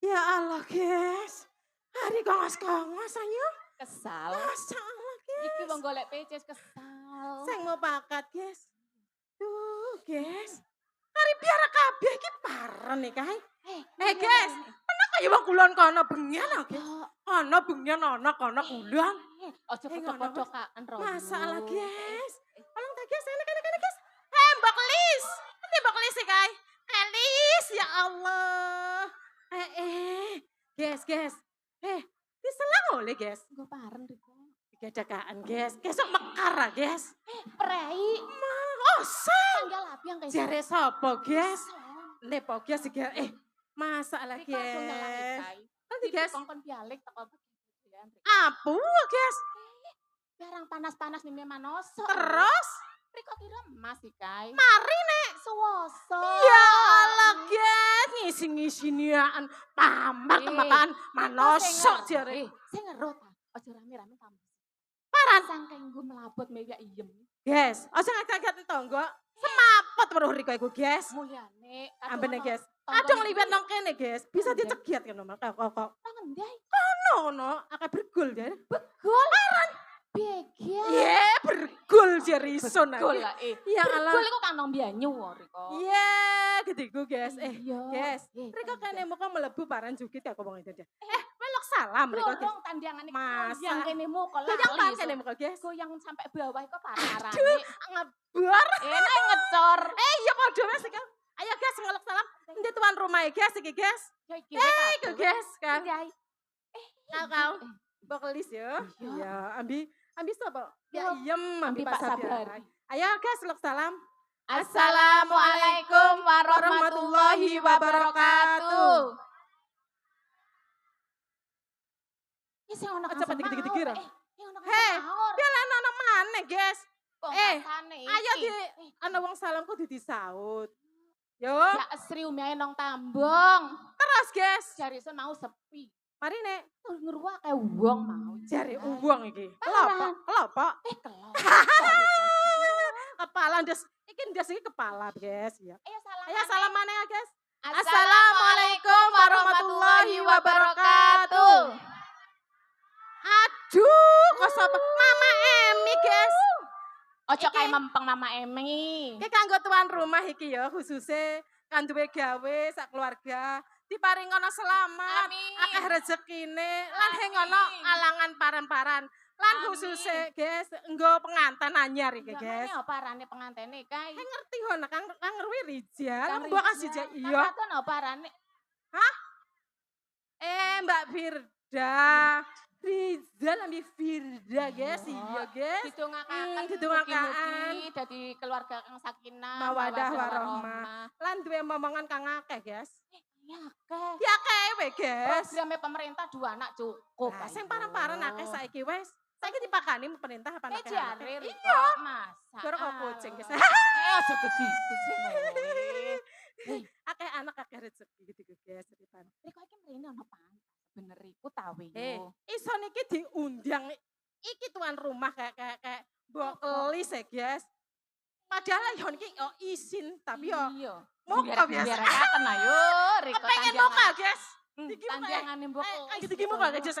Ya Allah, guys. Hari kongos-kongos ayo. Kesal. Masya Allah, guys. Iki wong golek peces kesal. Saya mau pakat, guys. Duh, guys. Hari biara kabeh iki parah nih, Kai. Guys. Ana kaya wong kulon kono bengian lho, guys. Ana bengian ana kono kulon. Ojo kocok-kocokan, Rono. Masalah, guys. Tolong ta, guys. Enak, guys. Mbak Lis. Nanti Mbak Lis sih, Kai. Lis, ya Allah. Guys. Bisa lah oleh, guys. Gue paren, Riko. Gadakaan, guys. Besok mekar, guys. Prei. Oseng. Tanggal apiang kayak Jare sapa, guys? Lepo, guys. Masalah, Riko aku guys. nyalain, Nanti, guys. Kongkon bialik teko begitu. Apa, guys? Barang panas-panas nih manoso. Terus? Riko kira emas sih, Kai. Mari, Nek. Suwoso. Ya Allah, guys. Ngisi-ngisi niaan. Tambah-tambahan. Manosok, jare. Saya ngerut, ojo rame-rame kamu. Paran. Sangking gue melabot meja iem. Guys, ojo ngajak-ngajak tonggo. Semapot weruh Riko iku, guys. Mulyane. Ambene, guys. Aduh ngliwat nang kene, guys. Bisa dicegiat kan nomor kok. Tangan dai. No, akeh bergul, jare. Begol. Begia. Iya, bergul Jerison. Betul lah, Ya Allah. Bergul iku kantong banyu Riko. Iya, gediku guys. Iya. Guys, Riko kene muka melebu paran jukit ya kok itu dia. Melok salam Riko guys. Dong tandangan iki Masa? yang kene muka Goyang lali. kene muka guys. Goyang sampai bawah iku parah-parah. Ngebor. Enak ngecor. Iya padha wes iki. Ayo guys ngelok salam. Ndi tuan rumah guys iki guys. Ya iki Iku guys kan. Kiai. Kau vokalis ya. Iya, ambi sapa? Ya iyem ambi Pak Sabar. Ayo guys ngelok salam. Assalamualaikum warahmatullahi wabarakatuh. Ini sing ono Cepet dikit-dikit ra. Hei, dia lan ana maneh guys. Ayo iki. ana wong salam kudu disaut. Yo, Ya esri umiae nang tambong. terus guys. Jari sun mau sepi. Mari nek Ngeruwake wong mau. jare uwong iki. Parah. Kelopak. Kelop. Kepala ndas iki ndas iki kepala guys ya. Ayo Ayo salam maneh ya guys. Assalamualaikum warahmatullahi wabarakatuh. Aduh, kok sapa? Mama Emi guys. Ojo kae mempeng Mama Emi. Iki kanggo tuan rumah iki ya khususnya kan duwe gawe sak keluarga. Diparingono selamat, Amin. akeh rezekine, lan heng ono alangan paran-paran. Lan khususnya guys, nggo pengantin anyar iki guys. Ini apa rane pengantene kae? Heng ngerti hono Kang Ngerwi Rijal, Kang mbok Rijal. kasih ja Kang iya. Raton apa rane? Mbak Firda. Rizal ambi Firda guys, iya guys. Didongakaken didongakaken. mugi-mugi dadi keluarga kang sakinah, Mawadah warahmah. Lan duwe momongan kang akeh guys. Ya akeh. Ya kewe guys. Programnya pemerintah 2 anak cukup. Lah sing paran-paran akeh saiki wes. Saiki dipakani pemerintah apa Nek akeh. jare Iya. masa. Goro kok kucing guys. Aja gede sing. Akeh anak akeh rezeki gitu guys ceritane. Riko iki mrene ono pantas. Bener iku ta we. Iso niki diundang iki tuan rumah kayak bokelis ya guys. Padahal yo niki yo izin tapi yo iya. muka biasa. Biarakaken ayo Riko Pengen muka guys. Iki muka. Tanjangane mbok. Gitu iki muka guys.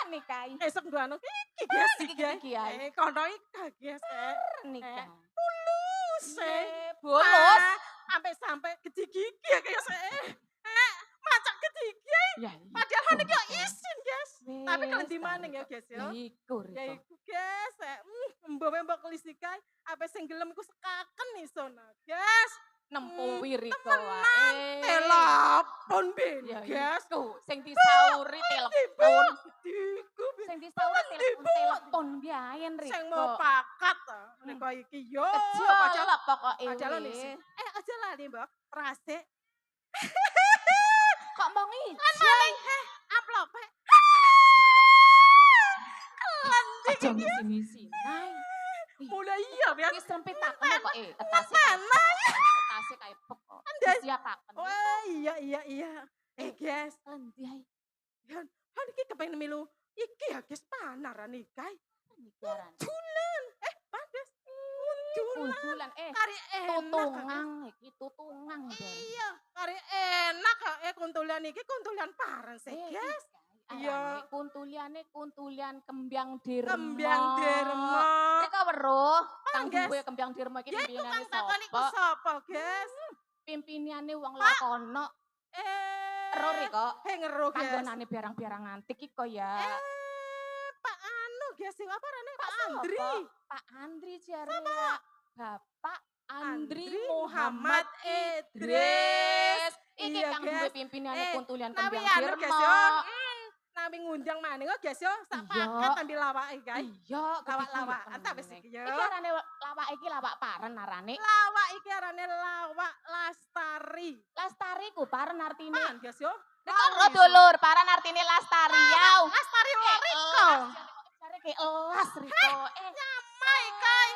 nih kae. Esok dua anu iki guys iki guys. Iki ae. Kono iki guys. Nikah. Bulus. Bolos. Sampai gede gigi ya guys. Macak gede gigi. Ya. Padahal niki yo izin guys. Tapi kalian di mana ya guys ya? Iku Ya Riko. iku guys, mbok kelisikai apa sing gelem iku sekaken isono, guys. Nempuwi Riko Temenan, wae. telepon ben, Ya guys. iku sing disauri telepon. Diku Sing disauri telepon biayen Riko. sing mau pakat Riko iki yo. Kecil lah pokoke. Padahal nih. Aja lah nih, Mbak. Prase. Kok mau ngijay? Amplop. Aja ngisi-ngisi. Nay. Mulai iya, biar. Wis rempitaken kok etase. Etase kae pek kok. Disiapaken. Wah, iya. Guys. Endi ae Yan, iki kepengen milu. Iki ya guys panaran iki. pemikiran. Undulan. Padas. Undulan. Undulan Kari enak. tutungang iki tutungang. Iya, kari enak kuntulan iki kuntulan parang sih, guys. Iya. Kuntuliane kembyang dirmo. Kembyang dirmo. Rika weruh kang Guys. duwe kembyang dirmo iki Ya iku pimpinane kang takon iku sapa? sapa, guys? Pimpinane wong Lakono. Ero Rika. Ngero, guys. Panggonane barang-barang antik iki kok ya. Pak anu, guys, sing apa rene? Pak Sapa? Andri. Pak Andri jare ya. Bapak Andri Andri Muhammad Muhammad Idris. Iki Iya, kang duwe guys. pimpinane kuntulian Nawi kembyang anu, guys, dirmo. yo. Nawi ngundang maning, guys, yo. Sak Iya. paket ambil lawake, guys. Iya, Lawak-lawakan ta wis iki yo. Iki arane lawak iki lawak paren arane. Lawak iki arane lawak lastari. Lastari ku paren artine. Man, guys, yo. Ora dulur, paren artine lastari yau. Lastari Riko. Jare ke elas Riko. Nyamai, kai.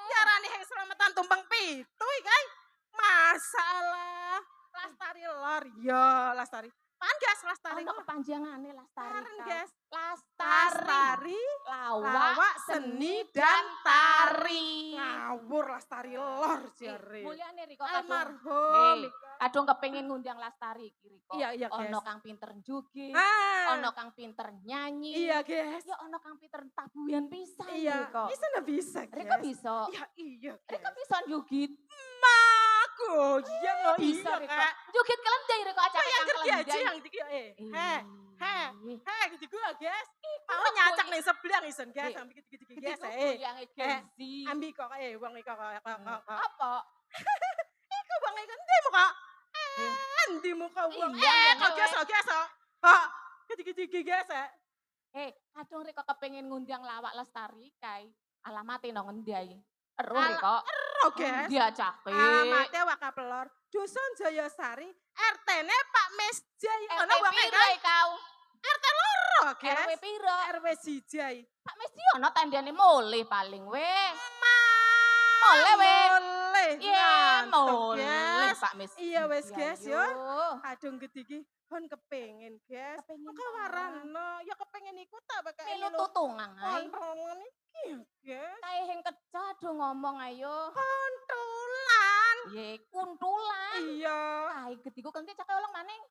Yarane heng selamatan tumpeng pitu, kai. Masalah. Lastari lor, yo, lastari. Pan, guys, lastari. Ono kepanjangane lastari. Paren, Kak. guys. Lastari. Lastari, Lawak, lawak, seni dan tari. Ngawur. ngawur Lastari lor jare. Mulyane Riko Almarhum. kadung kepengin ngundang Lastari iki Riko. Iya, Ono guys. kang pinter njugit, Ah. ono kang pinter nyanyi. Iya, guys. Ya ono kang pinter tabuhan pisan Iya, Riko. bisa, guys. Riko bisa. Ya iya, Riko guys. bisa njugit. Aku, iya loh, Bisa iya, Riko. Kak. Njugit kelendai Riko acara Yang kang kerja aja kelendai. yang diki, gitu gue, guys. Mau Kok nyacak kuy- nih sebelah isen, guys. Eh, Ambil gitu-gitu, Iki guys. kok goyange Gen Z. Ambil kok, wong iki kok. Apa? Iku wong iki endi muka? Endi muka wong? Iya, Kok iya, guys, kok. Gitu-gitu, guys. Kadung Riko kepengin ngundang lawak Lestari kae. Alamate nang ngendi ae? Ero Riko. Ero, guys. Dia cake. Alamate Wakapelor, Dusun Jayasari, RT-ne Pak Mes Jai. Ono RW wong piro kan? kau? RT loro, RW guys. piro? RW Sijai. Pak mesti ono tandane mulih paling weh. Mole, Mole, Iya, Mantap, mulih guys. Pak Mes. Iya, wes, guys, yo. Ayo. Kadung gedigi kon kepengin, guys. Kepengin Kok warano, ya kepengin ikut ta bakal Melu tutungan ae. kontrolan iki, guys. Kae heng kecah do ngomong ayo. Kontulan. Ye kuntulan. Iya. Kae gediku kenti cake ulang maning.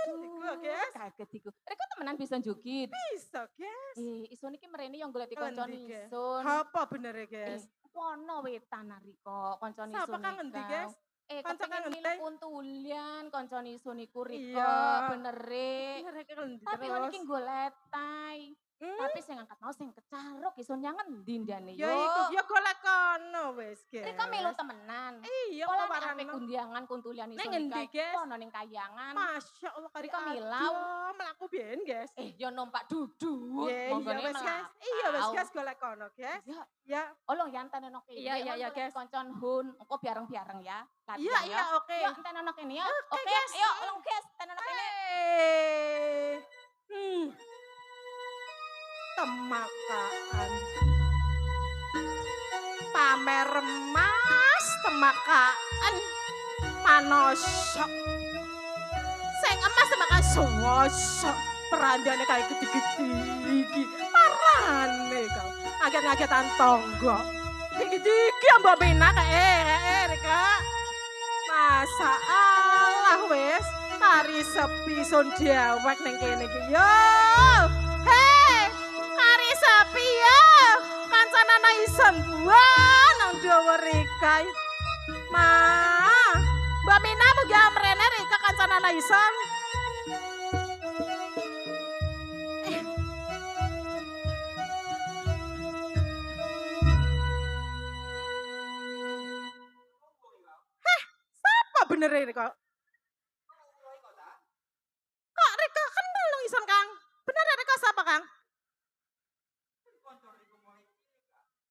Iku, guys. Kae gediku. Reko temenan bisa njugit. Bisa, guys. Isun iki mrene yo golek Endi, koncone guys? isun. Apa bener ya, guys? Kono wetan Riko, koncone Sapa isun. kang ngendi, guys? Kanca kang Kepengin ngendi? milu kuntulian koncone isun iku Riko, Iya. bener e. Bener ya ngendi Tapi ngono iki terus? goletai. Hmm? Tapi sing angkat mau sing kecaruk isun yang ngendi ndane yo. Ya iku, ya golek kono wes, guys. Riko milu temenan. Iya, Pola kok nek ape warano. kundiangan kuntulian isun Ning ngendi, iki guys? kono ning kayangan. Masya Allah, kari Riko milau. melaku biyen, guys. Yo numpak duduk. Iya, monggone wes, guys. melakau. Iya, wes, guys, golek kono, guys. Ya, Ya, olong ya enten ono kene. Iya, guys. Koncon hun, engko bareng-bareng ya. iya, Latihan iya, oke. Yuk, enten ono kene ya. Oke, Oke, guys. ayo olong guys, enten ono kene. Temakaan. Pamer emas temakaan. Manosok. Sing emas temakan sewosok. Perandane kayak gede-gede iki. Parane kau. Ngaget-ngagetan tonggo. Gede-gede mbak Mina kayak Rika. Masa Allah wes. Kari sepi son diawek neng kene iki. Yo. Hei. Kari sepi yo. Kancanana isen buah nang dawa Rika. Ma. Mbak Mina mugi amrene Rika kancanana isen. Apa bener ini kok? Kok Rika kenal dong isen Kang? Bener ya Rika siapa Kang?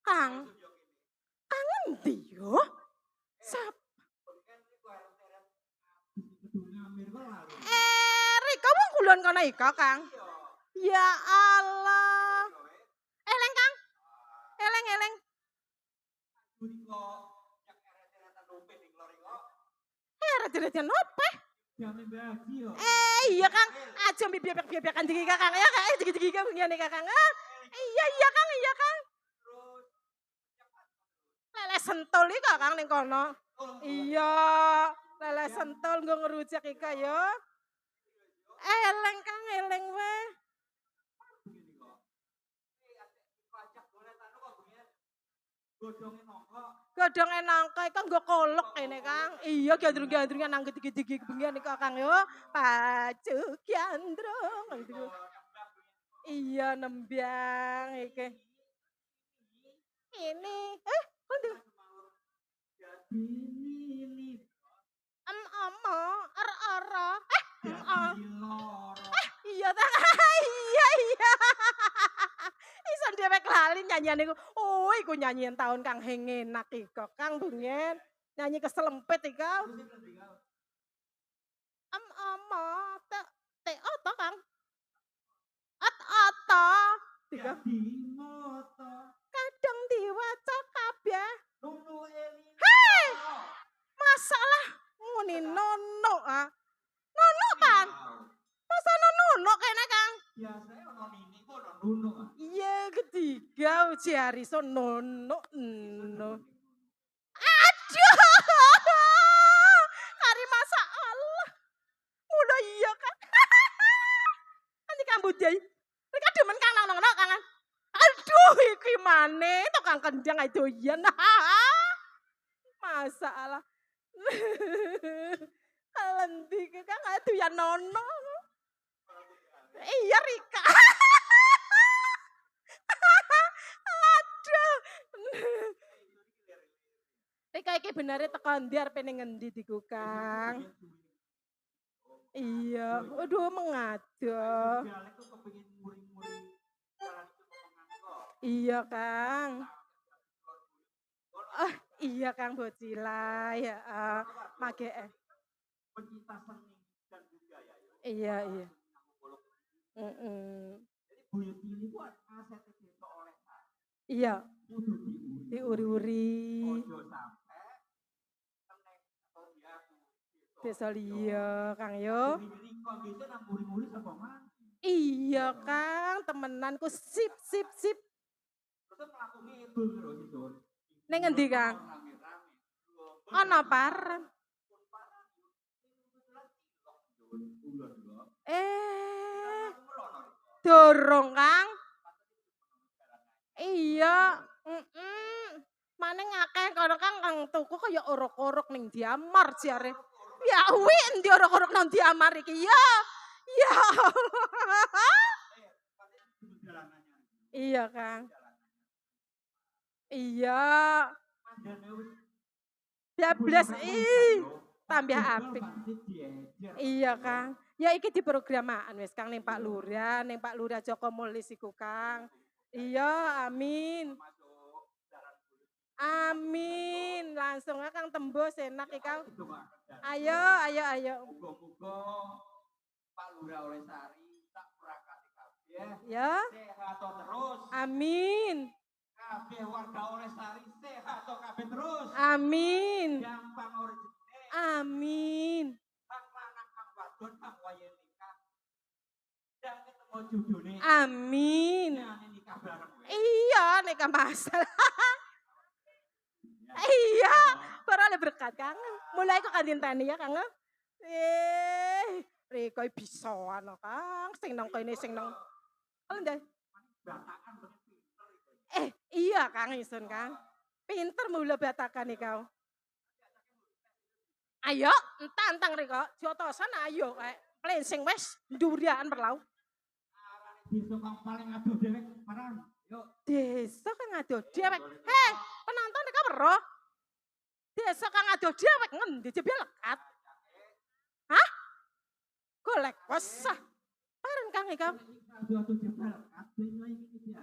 Kang? Kang endi yo? Siapa? Rika wong kulon kono ika Kang. Ya Allah. Eleng Kang. Eleng. Rada-rada nopo? Iya Kang, aja bibiak-bibiakan digi Kakang ya Kang, digi-digi ngene Kakang. Iya Kang. Lele sentul iki Kakang ning kono. Iya, lele sentul nggo ngerujak ika ya. Eleng Kang, eleng we. Godhonge nangka iku nggo kolek kene Kang. Iya gandrung-gandrungan nang gede-gede bengian iki Kang yo. Pacu gandrung. Iya nembyang iki. Ini kudu. Ama ara. Iya ta. Iya. Ison dhewek lali nyanyian iku. Oh, iku nyanyian tahun Kang heng enak iku. Kang bengen nyanyi keselempet iku. Ama te oto Kang. Oto. Tiga. Kadang diwaca kabeh. Hei! Masalah nguni nono ah. Nono kan? Masa nono kene Kang? Iya ketiga jari so nono. Aduh. Kari masalah. Ngono iya kan. Nanti kamu dia. Mereka demen kang nang kangen. Aduh iki maneh tukang kendang ae doyan. Masalah. Lendi ke kang doyan nono. Iya Rika. Aduh. Rika iki benare teko ndi arepe ning ngendi diku Kang? Iya, aduh mengada. Iya Kang. Oh, iya Kang Bocila ya. Mage. Iya, iya. Iya. Diuri-uri. Desa liya Kang yo. Iya Kang, temenanku sip. Ning endi Kang? Ana paran. Dorong Kang. Iya, maning akeh kono Kang tuku kaya orok-orok ning Diamar jare. Ya kuwi endi orok-orok nang Diamar iki ya. Ya. Iya Kang. Iya. Bablas tambah apik. Iya Kang. Ya iki diprogramaan wis Kang ning Pak Lurah, Joko Mulis iku Kang. Iya, amin. Amin. Langsung Kang tembus enak iki. Ayo. Muga-muga Pak Lurah oleh Sari tak prakati kabeh. Ya. Sehat terus. Amin. Kabeh warga oleh Sari sehat kabeh terus. Amin. Gampang rezekine. Amin. Kang lanang kang wadon kang wayahe nikah. Dan ketemu judune. Amin. Nikah bareng. Iya, nikah masal. Iya, para berkat Kang. Mulai kok kadinteni ya Kang. Riko bisa ana Kang, sing nang kene sing nang. Ndang. Iya Kang isun Kang. Pinter mula batakan kau. Ayo, entang Riko, jotosan ayo kae. Plensing wis ndurian perlau. Desa kang paling adoh dhewek paran. Yuk. Desa kang adoh dhewek. Heh, penonton nek weruh. Desa kang adoh dhewek ngendi jebul lekat. Hah? Golek wesah. Paran Kang iki.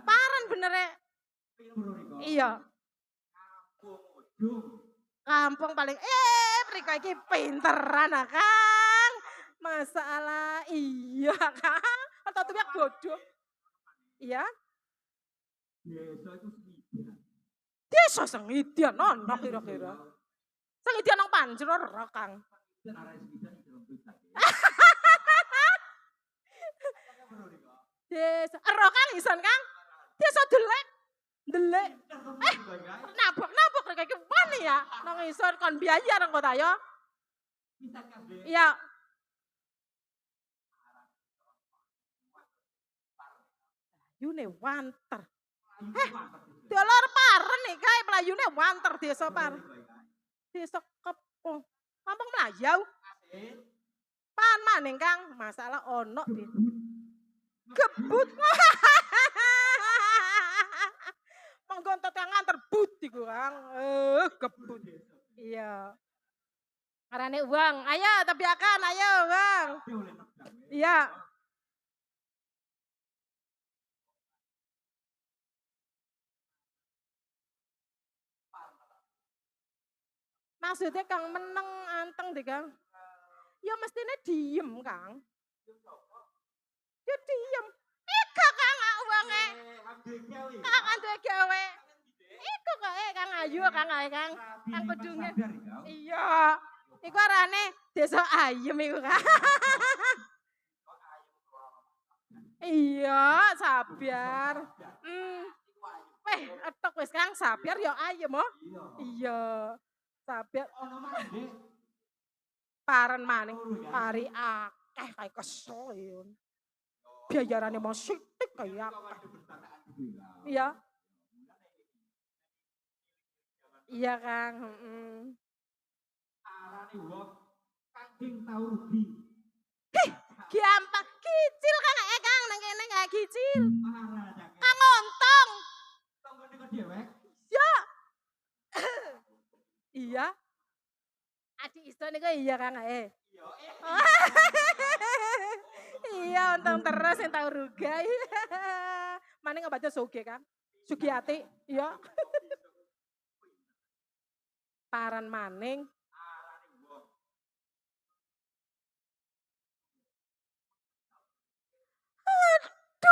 Paran bener e. Iya. Kampung paling Riko iki pinteran Kang. Masalah iya Kang. Atau tuh bodoh. Iya. Desa Sengidian ana kira-kira. Sengidian nang Panjro ora Kang. Desa ero Kang ison Kang. Desa Delek. Nabok rek iki wani ya. Nang ison kon biaya nang kota ya. Iya. Yune wanter. Dolor paren nih kae melayune wanter desa par. Desa Kepong. Kampung Melayau. Pan maning Kang, masalah ono gebut. Menggontot Kang nganter but iku Kang. Gebut. Iya. Karane uang. Ayo tabiakan, ayo Bang. Iya. Maksudnya Kang meneng anteng deh Kang. Ya mestinya diem Kang. Ya diem. Ika Kang uangnya. Kang ada gawe. Iku kok Kang Ayu Kang Kedunge. Iya. Iku arane desa ayem iku Kang. Iya, sabar. Weh, etok wis Kang sabar ya ayem oh. Iya. Iya. Sabar Ono mandi. paran maning pari akeh kae kesel ya. Biayarane mau sithik kaya. Iya. Iya Kang, heeh. Arane wong kangking tau rugi. Gampang kicil kan Kang nang kene gak kicil. Marah cak. Kang ontong. Tonggo niku dhewek. Ya. Iya. Adik iso niku iya Kang Iya. Iya untung terus yang tahu rugai. Mana nggak baca soge kan? Sugiyati, iya. Paran maning. Aduh,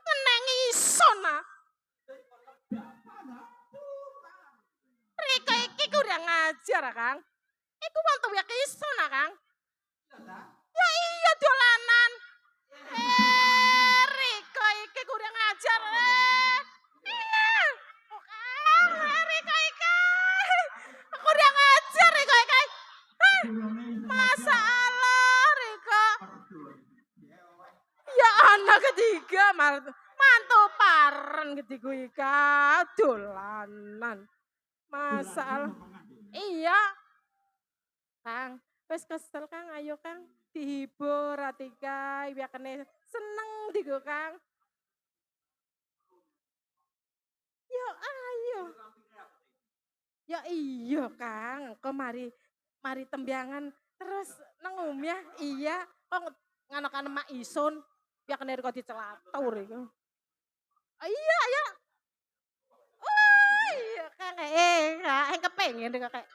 ngeneng ison ah. Rika iki kurang ngajar Kang. Iku wong tuwa ison ah Kang. Ya iya dolanan. Rika iki kurang ngajar. Iya. Rika iki. Kurang ngajar Rika iki. Masa Allah Rika. Ya anak ketiga mantu paren ketiga ika dolanan. Masa Allah. Iya. Kang, wis kesel Kang, ayo Kang. Dihibur Atika, biar kene seneng digo Kang. Yo ayo. Ya iya Kang, kok mari tembyangan terus nang ya. Iya, kok nganokan mak isun, biar kene kok dicelatur iku. Iya, ya. Oh iya Kang, kepengen kayak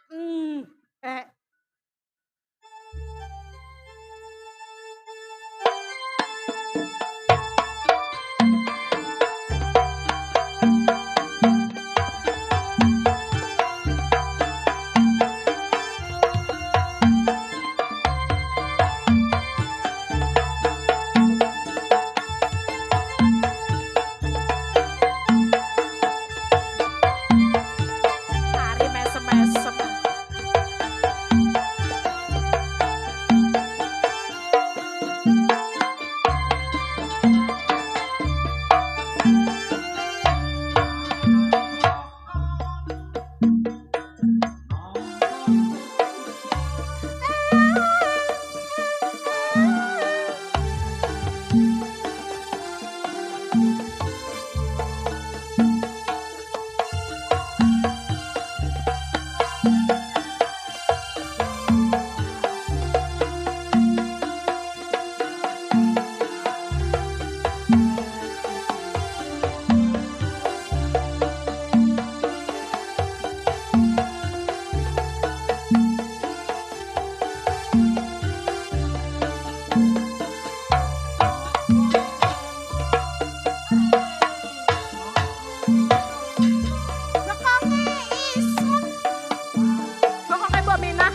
hari mesem-mesem. Bekonge isun. Bekonge Mbak Minah.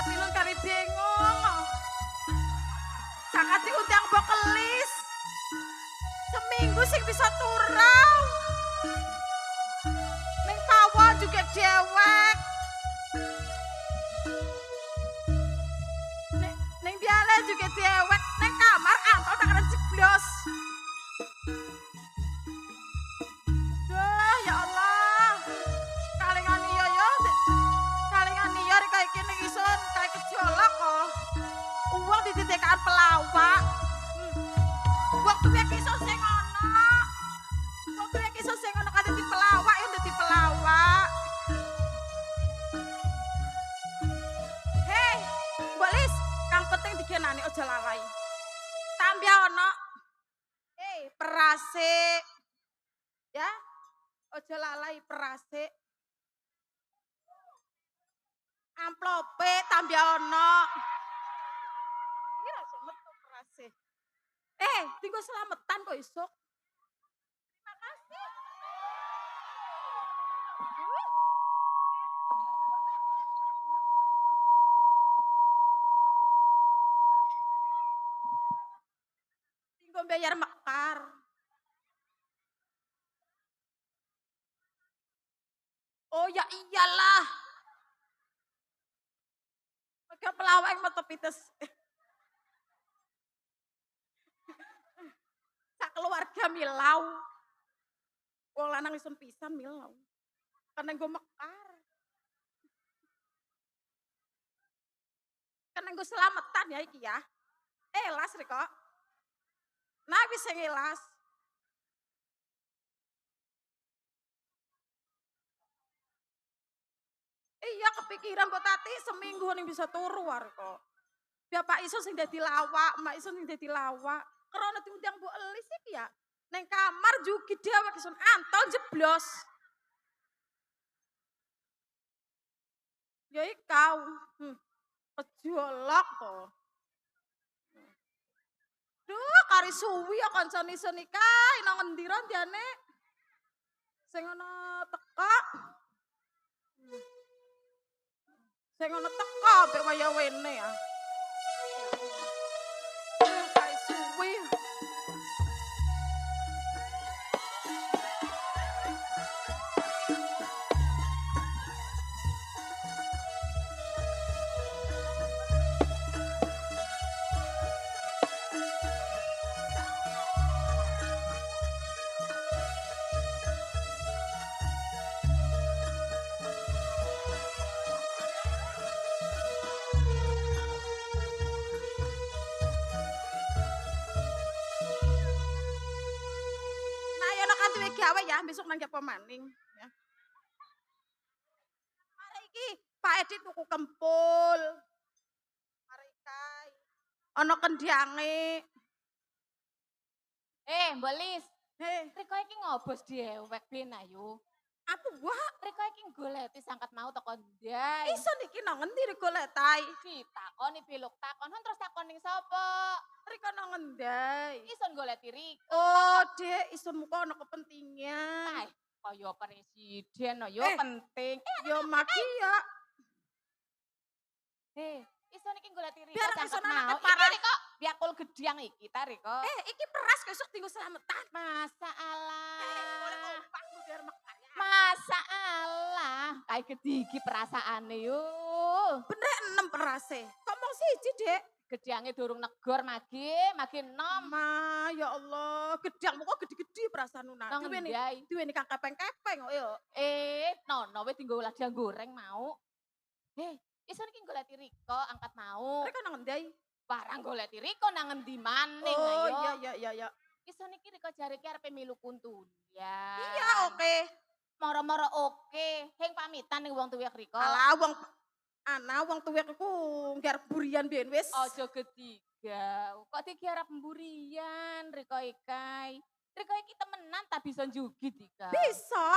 ati nun kari bingung. Sangat diundang bokelis. Seminggu sing bisa turau. Ning pawon juga dewek. Ning biale juga dewek. Ning kamar antau tak kena jeblos. Duh, ya Allah. Kalingan iya ya. Kalingan iya rek iki ning isun kae kejolak kok. Uang dititikan pelawak. Waktu ya kisah sing ono. Waktu ya kisah sing ono kan dadi pelawak ya dadi pelawak. Hei, Bolis, kang penting digenani aja lalai. Tambah ono. Hei, perase. Ya, aja lalai perase. Amplope tambah ono. Iya, metu perase. Tinggal selamatan kok isuk. Terima kasih. Tinggal bayar mekar. Oh ya iyalah. Pakai pelawak yang mata pites. Sak keluarga milau. Wong lanang isun pisan milau. Karena gue mekar. Karena gue selamatan ya iki ya. Elas rek kok. Nah bisa ngelas. Iya kepikiran kok tati seminggu ning bisa turu arek kok. Bapak iso sing dadi lawak, mak iso sing dadi lawak. Karena diundang Bu Elis iki ya. Neng kamar juga dewek isun antol jeblos. Ya ikau. Kejolak kok. Duh, kari suwi ya kancane isun iki nang endi ron diane. Sing ana teka. Sing ana teka mek waya wene ya. Kari suwi. Gawe ya besok nang apa maning ya. Mari iki Pak Edi tuku kempul. Mari kae. Ana kendyange. Mbak Lis, Heh, Riko iki ngobos dewek ben ayo. aku wah Riko iki goleti sangkat mau teko ndai. iso niki nang endi golek tai. Ditakoni piluk takon, terus takon ning sapa? Riko nang endi? Ison goleti Riko. Oh, Dek, iso muka ana kepentingan. Kaya presiden yo penting. Yo maki ya. Ison iki goleti Riko Biar sangket ison mau. anake Iki parah. Riko biakul gediang iki ta Riko. Iki peras besok tinggal selamatan. Masa Allah. Biar makan ya. Masa Allah. Kayak gedigi perasaane yo. Bener 6 perase. Kok mau siji, Dek? Gediange durung negor magi nom. Ma, ya Allah, gedangmu kok gede-gede perasaan Nuna. Nang Duwe ndai. nih kang kepeng-kepeng kok yo. Nono wis tinggal lada goreng mau. Iso iki goleti Riko angkat mau. Mereka nang endi? Barang goleti Riko nang endi maning Oh, ayo. iya. Iso niki Riko jare ki arepe milu kuntun. Ya. Iya, oke. Moro-moro oke. Heng pamitan ning wong tuwek Riko. Alah, wong tuwek iku nggar burian biyen wis. Ojo ketiga. Kok digarap mburian Riko ikai. Riko iki temenan tak bisa njugit Ika. Bisa.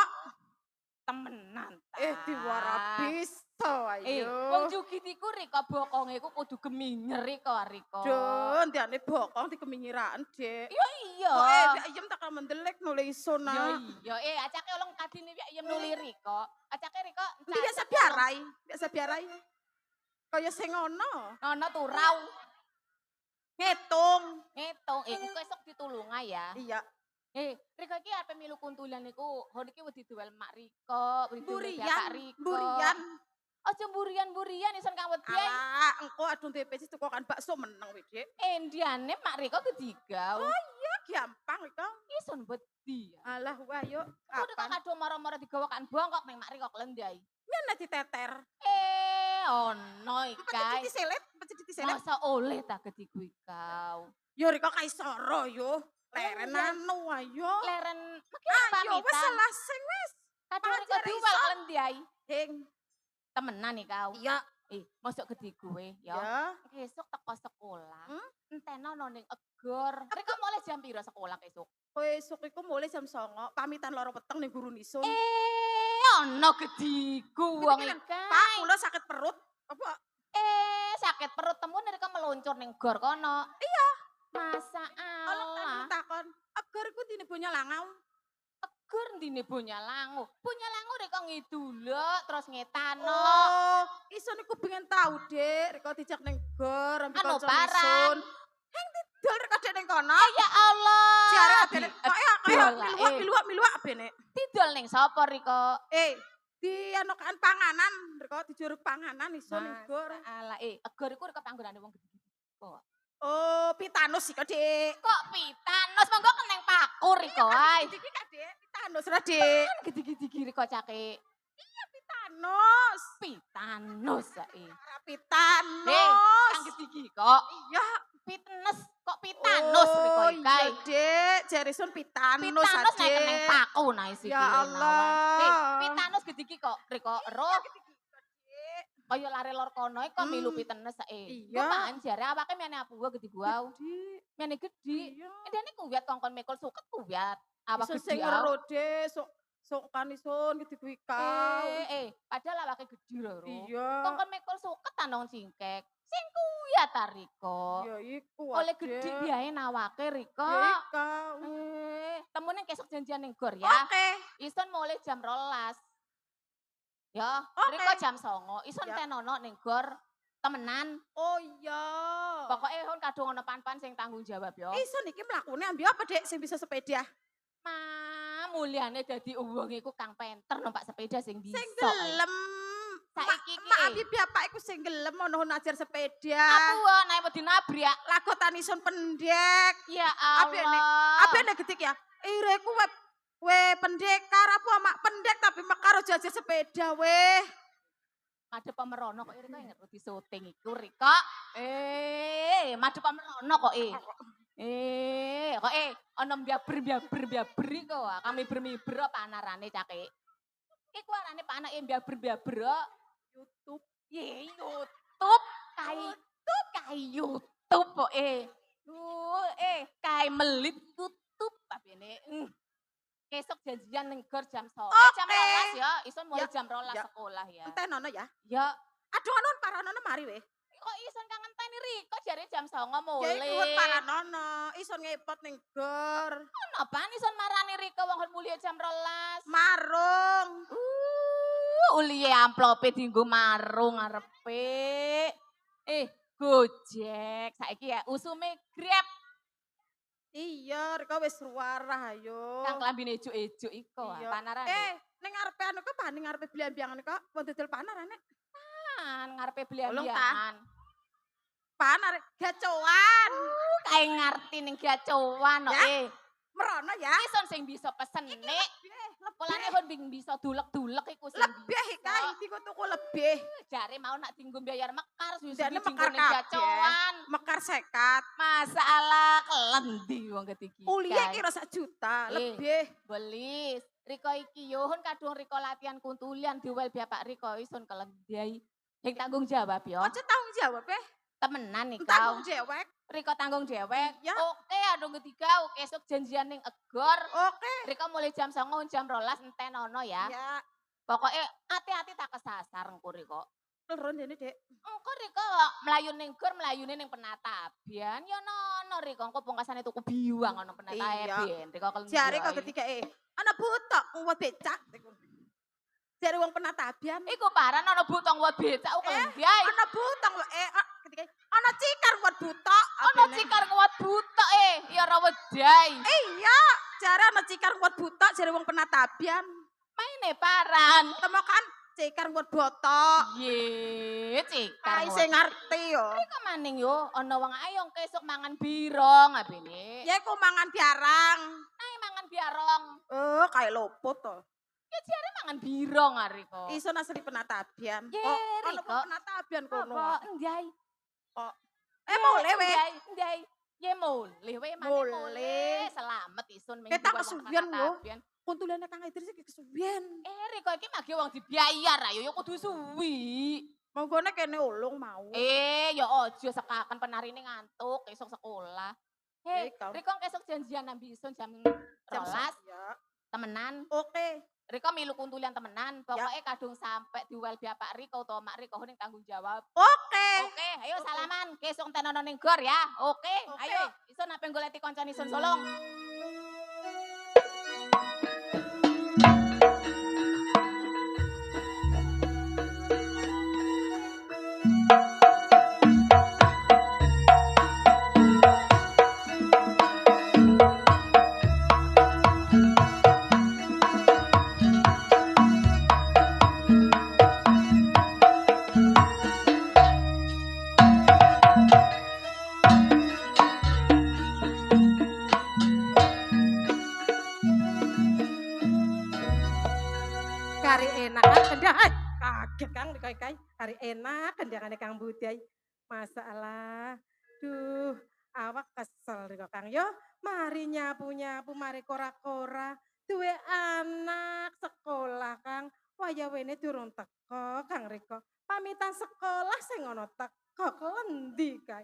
Temenan ta. Diwara bisa Wong ayo. jugit iku Riko bokonge iku kudu geminyer Riko. Duh, ndane bokong dikeminyiran, Dek. Yo iya. Kok iyem tak mendelek nule iso Yo nah. iya, acake olong kadine wek iyem nuli Riko. Acake Riko. Biasa biarai. Kaya sing ngono. Nono turau. Ngitung. Ngitung, engko esuk ditulunga ya. Iya. Riko iki arep milu kuntulan niku, hon iki wedi duwel Mak Riko, wedi duwel Bapak Riko. Burian. Aja burian-burian ison kang wedi. Alah, engko adung DPC tuku kan bakso meneng we, Dik. Endiane Mak Riko kedigau. Oh iya, gampang itu. Ison wedi ya. Alah, wah yuk. Aku nek kadung mara-mara digawakan bongkok ning Mak Riko klendai. Nyana diteter. Ono ikai. Pecediti selet. Masa oleh ta gediku ikau. Yo Riko kaisoro yo. Leren anu ayo. Leren mungkin Ayo wis pamitan. selasing wis. Kadung Riko Pacar diwal iso. klendai. Hing. Temenan ikau. Iya. Masuk gediku ya. Ya. Besok teko sekolah. Hmm? Enteno no ning egor. Riko mulai jam piro sekolah besok? Besok iku mulai jam 09.00, pamitan loro peteng ning guru nisun. Ono gediku wong Iki lho, ikai. Pak, kula sakit perut. Apa? Sakit perut temu Riko meluncur ning gor kono. Iya. Masa Allah. Takon. Agar iku dine bonya langau. Egor ndine Bonya Langu. Bonya Langu Riko ngidula terus ngetano. Oh, ison iku pengen tahu, Dek. Riko dijak ning gor ambil Anu kanca parang. nisun. Heng didol rek dek ning kono. Ya Allah. Jare abene kaya Dol, miluak abene. Tidol ning sapa Riko? Di anokan panganan, Riko dijuruk panganan iso ning gor. Ala egor iku Riko panggonane wong gede-gede. Oh, pitanus iki, Dik. Kok pitanos monggo keneng paku Riko ae. Iki Kak, Dik. Pitanus ra, Dik. Gede-gede Riko cake. Pitanus. Pitanos ae. Ra pitanus. Kang gede kok. Iya. Fitness kok pitanos Riko Oh, ikae. iya, Dek. Jarisun pitanus, Pitanos nek Dik. keneng paku nah isi Ya Allah. pitanos gede kok Riko roh. Kaya lare lor kono kok milu pitenes Iya. Kok pan jare awake mene apuwa gede gua. Dik. Mene gede. Iya. Dene kuwiat kongkon mekol suket kuwiat. Awak Iso gede. sing ngero, Dek. Sok kanisun gitu kuwi kau. Padahal awake gede lho. Iya. Kongkon mekol suket tanong cingkek. Sing kuwiat ta Riko. Ya iku. Oleh gede biae nawake Riko. Ya kau. Temune kesok janjian ning gor ya. Oke. Ison mulai jam 12. Ya, Oke. Riko jam 09.00. Ison Ya. tenono ning gor temenan. Oh iya. Pokoknya hon kadung ono pan-pan sing tanggung jawab yo. Iso niki mlakune ambil apa, Dek, sing bisa sepeda? Mulyane dadi wong iku kang penter numpak sepeda sing bisa. Sing gelem. Saiki Mak abi bapak iku sing gelem ono ngajar sepeda. Aku nae wedi nabrak. Lagu tanisun pendek. Ya Abene, Allah. abene gedik ya. Ireku we pendekar apa mak pendek tapi mekar aja ajar sepeda weh. Madep pemerono kok Riko inget wedi syuting iku Riko. Madep pemerono kok kok ono mbiaber kok. Kami bermiber apa anarane cake. Iku arane pak anake mbiaber YouTube. YouTube kai YouTube kok kai melit YouTube apene. Kesok janjian ning gor jam 09.00. Jam 12 ya, ison mulai jam 12 Ya. sekolah ya. Entenono ya. Ya, Aduh anu paranono mari weh. kok ison kangen ngenteni Riko jare jam 09.00 Ya mulai. iku paranono, ison ngepot ning gor. Apaan ison marani Riko wong mulai jam 12. Marung. Uliye amplope dienggo marung ngarepe. Gojek saiki ya usume Grab. Iya, Riko wis ruarah ayo. Kang klambine ejuk-ejuk iko Iya. panarane. Ning ngarepe anu kok ning ngarepe beliang-biangan kok wong dodol panarane. Ngarepe Tolong, belian-biangan. Panar gacoan. Kae ngarti ning gacoan kok Ya. Merono ya. Ison sing bisa pesen nek. Polane pun bisa dulek-dulek iku sing Lebih bisa. kae iku tuku lebih. Jare mau nak tinggu bayar mekar Jane susu mekar ning kabeh. gacoan. Mekar sekat. Masalah kelendi wong ketiki. Kuliah kira 1 juta lebih. Belis. Riko iki yo hon kadung Riko latihan kuntulian diwel bapak Riko ison kelendai. Yang tanggung jawab yo. Ojo tanggung jawab Temenan nih kau. tanggung jawab. Riko tanggung jawab. Iya. Oke, aduh ketiga esok janjian ning egor. Oke. Riko mulai jam 09.00 jam 12 entenono ya. Ya, Pokoknya hati-hati tak kesasar engko Riko. turun ini, Dek. Engko Riko melayu ning gor, melayune ning penatabian. Ya nono Riko engko pungkasane tuku biwang ono penatabian. Riko kelendai. Jare kok ketika ana butok buat becak. Jare wong penatabian. Iku paran ana butong buat becak kok ndyai. Ana butong lho ketika ana cikar kuat butok. Ana cikar kuat butek ya ora wedai. Iya, jare ana cikar kuat butok jare wong penatabian. Maine paran. Temokan cikar kuat botok. Ye, cikar. Ai sing ngerti yo. Iku maning yo ana wong ayo kesuk mangan birong abene. Ya iku mangan biarang. Ae mangan biarong. Oh, kayak lopot to. Ya jare mangan birong ari kok. Iso asli penatabian. Ye, Ana Riko. penatabian kono. Apa ndyai? Boleh we. Ndyai. Ye mulih we mane Mulih. mulih. Selamat isun ming. Kita kesuwian lho. Kuntulane Kang Idris iki kesuwian. Riko iki mage wong dibiayar ayo ya kudu suwi. Monggone kene ulung mau. Ya ojo sekaken penarine ngantuk esuk sekolah. Hei, Riko. Riko kesuk janjian nang bisun jam Jam 12 ya. temenan. Oke. Riko milu kuntulian temenan. Pokoknya kadung sampai diwel Bapak Riko utawa Mak Riko ning tanggung jawab. Oke. Oke, ayo salaman. Kesuk tenono ning gor ya. Oke, Oke. ayo. Isun ape goleti kancan isun solong. Kari enak kan kendang. Kaget Kang dikai-kai. Kari enak kendangane Kang Budai. Masalah. Duh, awak kesel kok Kang yo. Mari nyapu-nyapu, mari kora-kora. Duwe anak sekolah Kang. Waya wene durung teko Kang Riko. Pamitan sekolah sing ngono teko klendi kae.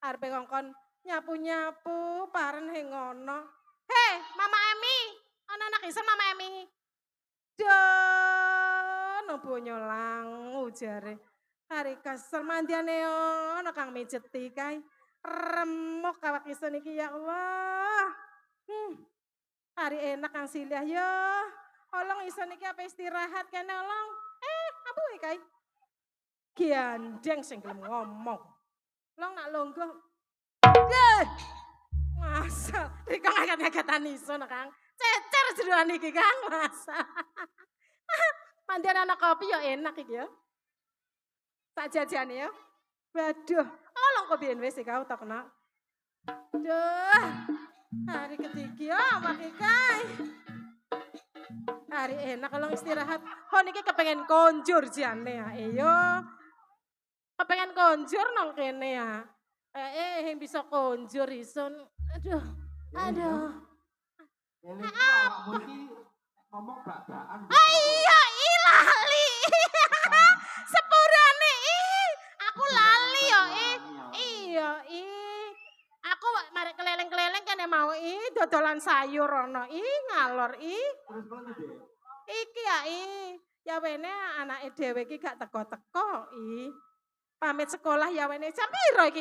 Arepe ngongkon nyapu-nyapu paren he ngono. Hei, Mama Emi. Ana anak iso Mama Emi. Dono bonyo langu jare. Hari kesel mandiane ono Kang mijeti kae. Remuk awak isun iki ya Allah. Hari enak Kang Silih yo. Olong isun iki apa istirahat kene olong. Apa kae? Giandeng sing gelem ngomong. Long nak longgo. Masa Riko ngaget-ngagetan isun Kang. Cecer jeroan iki Kang, masa. Mandian anak kopi ya enak iki ya. Tak jajane ya. Waduh, olong kok biyen wis kau tak kena. Duh. Hari ketiga maki kae. Hari enak kalau istirahat. Ho niki kepengen konjur jane ya. Iyo. Kepengen konjur nang kene ya. Yang bisa konjur isun. Aduh. Aduh. Ini awakmu iki ngomong bak-bakan. Iya, lali. Sepurane aku lali yo Iya, aku mari keleleng-keleleng kene mau dodolan sayur ono ngalor Terus kono Dek. Iki ya wene anake dhewe iki gak teko-teko Pamit sekolah ya wene jam piro iki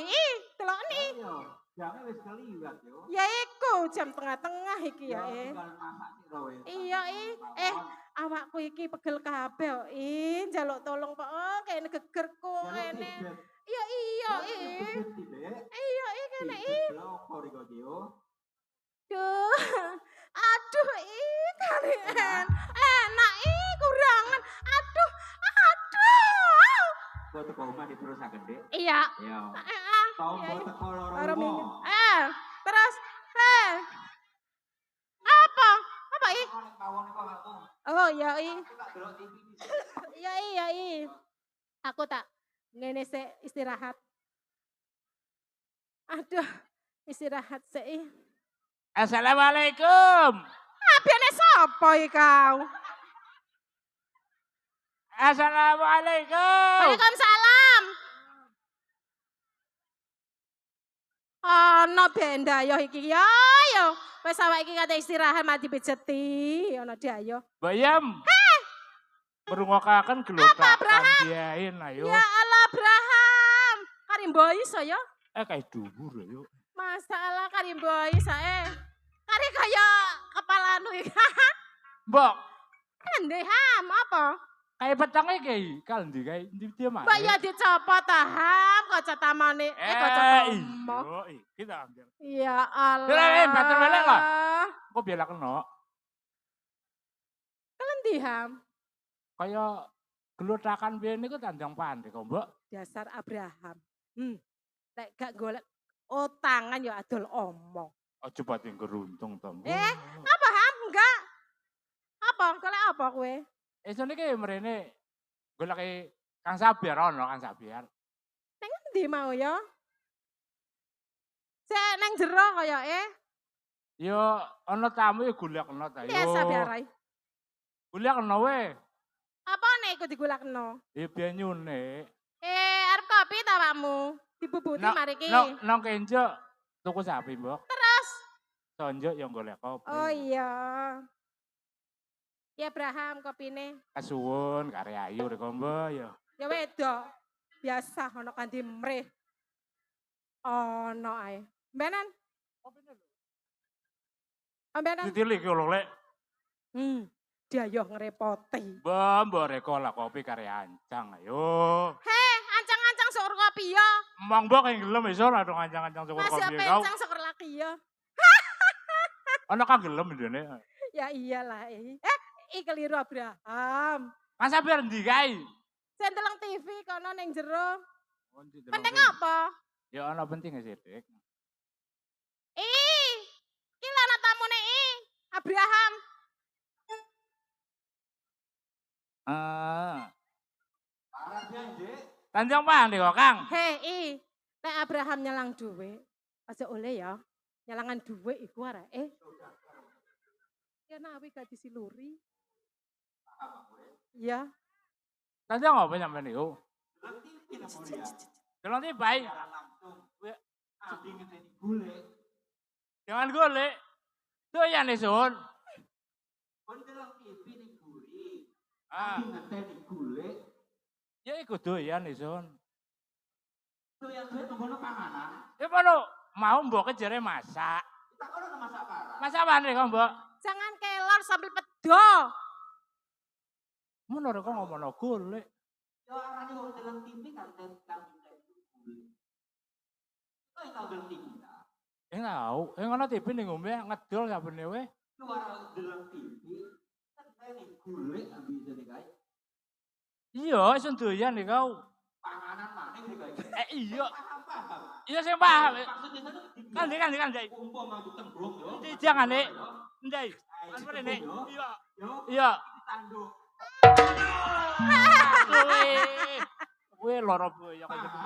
delokni. Ayo, jame wis keliwat yo. Ya iku jam tengah-tengah iki ya Tinggal masak sira wis. Iya awakku iki pegel kabeh njaluk tolong Pak kene gegerku kene. Iya Iya kene Duh. Aduh kali enak kurangan. Aduh. Kok teko omah diterusaken, Dek? Iya. Iya. Heeh. Tau kok teko loro Loro minggu. omah. Terus apa? Apa Kawon iku aku. Oh iya Aku tak delok TV. Iya. Aku tak ngene sik istirahat. Aduh, istirahat sik. Assalamualaikum. Abene sapa iki kau? Assalamualaikum. Waalaikumsalam. Ana bendayoh iki ya. Wis awak iki kate istirahat mati pijeti. Ana dayoh. Bayam. Merungokaken gelokan diain ayo. Ya Allah, Abraham. Karimboy saya. Kayak dhuwur ayo. Masalah karimboy saya. Kari kaya kepala anu iki. Mbok, Ndeham apa? Kayak petangnya kayak kaldi kayak dia mah. Mbak ya dicopot taham kaca tamane kaca tomo. Kita ambil. Ya Allah. Dere, bater welek lah. Kok biar kena? Kalian diham. Kayak gelutakan biar ini tandang pandai kok mbak. Dasar Abraham. Lek gak golek tangan ya adol omong. Oh coba tinggal runtung tom. Apa ham? Enggak. Apa? Golek apa kue? Ini kayak merene golek kayak Kang Sabiar ono Kang Sabiar. Neng endi mau ya? Saya neng jero kaya Yo ono tamu ya golek kena ta yo. Biasa biarai. Golek kena we. Apa nih ikut digulakno? Ya biar nyune. Arep kopi ta pakmu? Dibubuti mari ki. Nang kenjo tuku sapi mbok. Terus? Tonjo yang golek kopi. Oh iya. Ya Abraham kopine. Kasuwun karya ayu rek mbok ya. Ya wedok. Biasa ono kanthi mreh. Ono ae. Mbenan? Mbenan? Ditilik lho lek. Dia yo ngerepoti. Mbok reko lah kopi karya ancang ayo. Ancang-ancang syukur kopi ya. Emang mbok yang gelem iso lah dong ancang-ancang syukur Masih kopi apa kau. ancang syukur laki ya. Ono kang gelem ndene. Ya iyalah. Keliru Abraham. Mas Sabiar ndi kae? Saya ndeleng TV kono ning jero. Penting Penting apa? Ya ono penting sih, Dik. Iki lho ana tamune Abraham. Parahnya, Dik. Tanjung Pandai kok, Kang. Nek Abraham nyelang duwe, aja oleh ya. Nyelangan duwe iku areke. Ya nawi gak disiluri. Ya. Tanjung apa sampean niku? Delok TV bae. Langsung. Abi ngenteni golek. Jangan golek. Doyan Sun. Kon delok TV ning guri. Ah, Abi ngenteni golek. ya iku doyan Sun. Doyan duit ngono panganan. Ya kono mau mbok kejere masak. Kita kono masak parah. Masak apa nih kok, Mbok? Jangan kelor sambil pedo. Ngono rek kok ngomongno golek. Yo arane wong delok TV kan kang ngenteni golek. Kok tau delok TV ta? Tahu, ngono TV ning ngombe ngedol sabene we. Luar delok TV. Ngenteni golek abi jane kae. Iya, iso doyan nih kau. Panganan maneh sih kae. Iya. Paham. Iya sing paham. Maksudnya Kan, Dek. umpama tembung yo. Jangan, Nek. Ndai. Mas Nek. Iya. Yo, Iya. tanduk. Kowe loro boyo kaya gitu.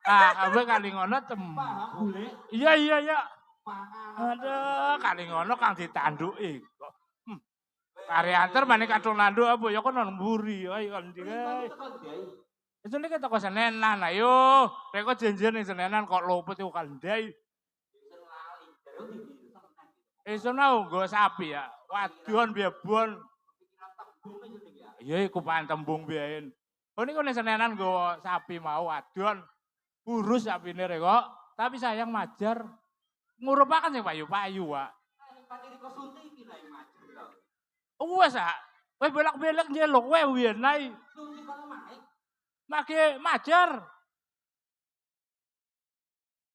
Paham. Kowe kali ngono Paham golek. Iya. Panganan. Aduh, kali ngono kang ditanduki kok. Karyanter maneh kadung nanduk apa ya kok nang mburi. Ayo kan ndi kae. Itu nih toko Senenan, ayo. Rek kok janjian ning Senenan kok luput iku kandai. Iso nau nggo sapi ya. Wadon biabon. Iya iku pan tembung biyen. Oh niku ning Senenan nggo sapi mau wadon. Kurus sapine rek kok. Tapi sayang majar. Ngurupaken sing payu-payu, Pak. Wes ah. Kowe bolak-balik njeluk kowe wiyen ae. Make majar.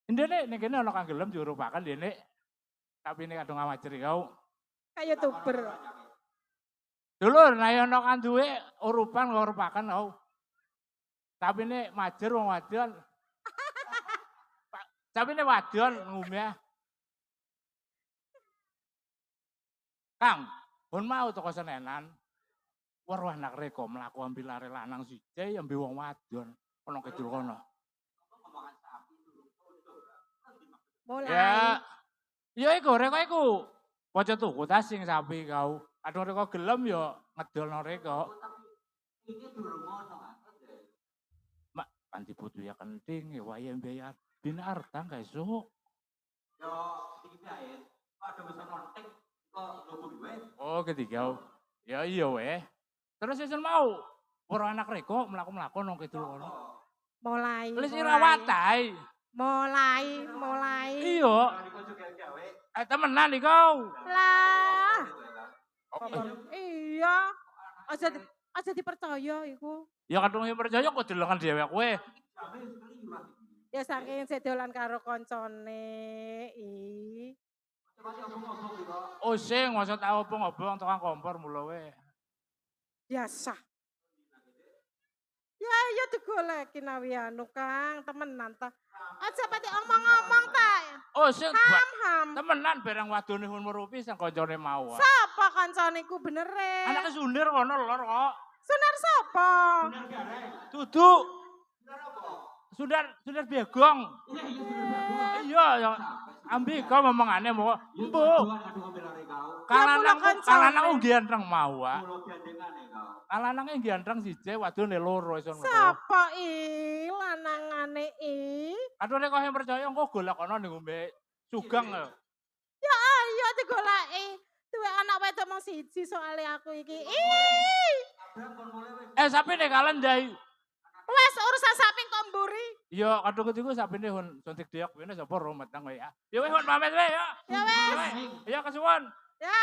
Ndene ning kene ana kang gelem diurupaken dene. Tapi nek kadung amajer kau. Kayak YouTuber. Dulur nek ana kang duwe urupan ngurupaken kau. Tapi nek majer wong wadon. Tapi nek wadon ngumeh. Kang, pun mau toko Senenan. Weruh anak reko mlaku ambil lare lanang siji ambil wong wadon. Ono kidul kono. Mulai. Ya iku reko iku. Waca tuku ta sing sapi kau. Kadung reko gelem ya ngedolno reko. Ini durung ngono Mak kan dibutuh ya kenting ya wayang bayar binar tang guys so. Yo iki bae. Ada bisa nontek kok luput gue. Oh ketiga. Ya iya weh. Terus season mau ora anak reko mlaku-mlaku nang kidul kono. Mulai. Wis rawat ae. Mulai. Iya. Temenan iki kau. Lah. Oh, Iya. Aja dipercaya iku. Ya kadung percaya kok delengan dhewek kowe. Ya saking sedolan karo koncone. Oh sing masa tau obong-obong tukang kompor mula wae. Biasa. Ya iya digoleki nawi anu Kang, temenan ta. Aja pati omong-omong ta. Oh sing Ham. temenan barang wadone umur rupi sang kancane mau. Sapa kancane ku benere? Anake Sundir kono lor kok. Sunar sapa? Duduk. Sundar Begong. Iya ya. Ambi kau ngomongane mau. Embuh. Kalanang ganteng mau, Wak. Kalanange ganteng siji, wadone loro iso ngono. Sapa lanangane Aduh nek kok percaya engko golek ana ning ngombe Sugeng. Ya ayo digoleki. Duwe anak wedok mung siji soalé aku iki. Sapine kalen ndai. Wes urusan sapi kok mburi. Iya, kadung ketiku sapine hun suntik diok wene sapa romet nang kowe ya. Ya wis hun pamit wae ya. Ya wes. Ya kesuwun. Ya.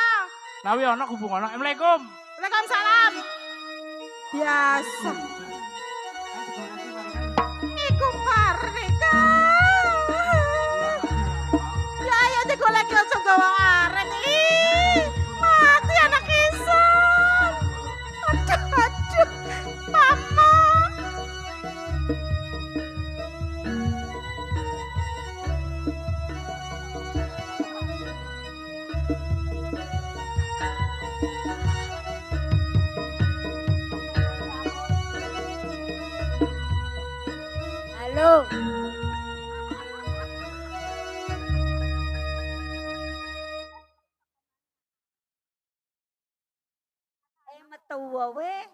Nawi ana hubungan. Assalamualaikum. Waalaikumsalam. Biasa. Iku Marika. Ya ayo digoleki aja gawa arek. Mati anak isun. Aduh. Mama. Halo. Metu wae.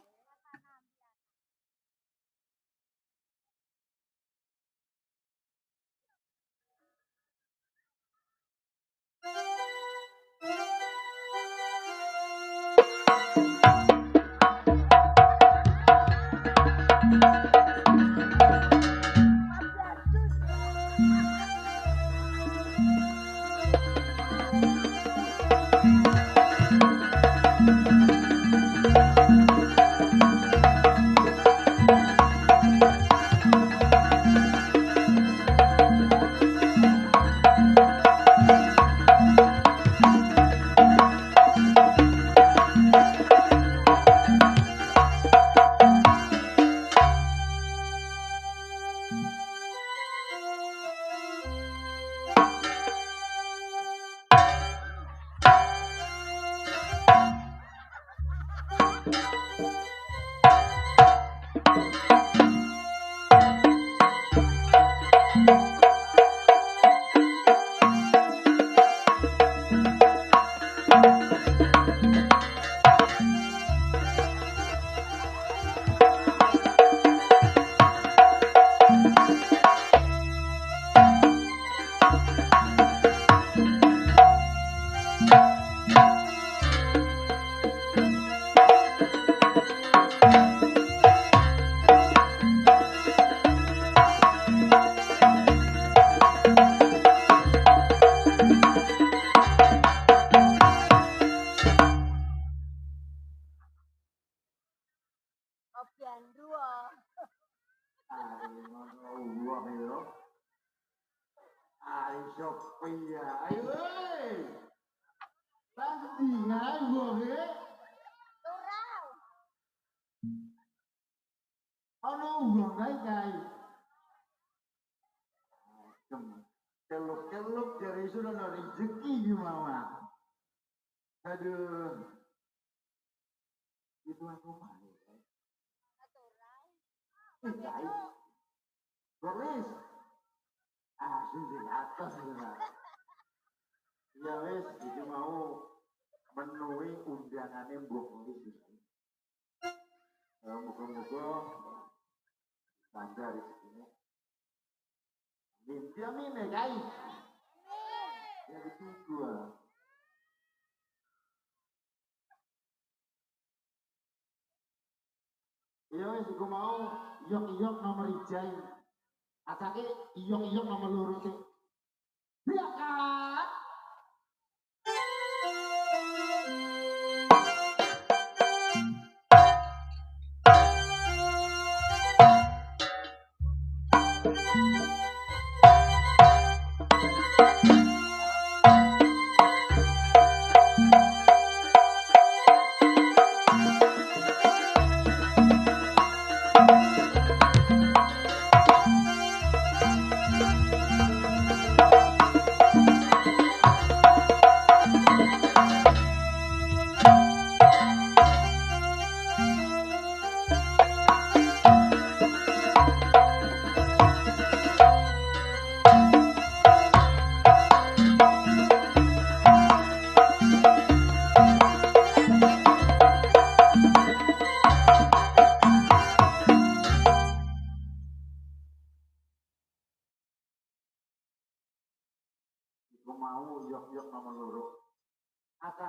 Keluk-keluk dari sudah no rezeki gimana? Aduh. Itu aku malu. Baik. Boris. Sudah atas sudah. Ya wes, itu mau menuhi undangannya Boris. Muka-muka standar di sini. Mimpi amin ya guys. Ya betul gua. Iya wes aku mau iyok nomor ijai. Atake iyok nomor loro sih. Silakan.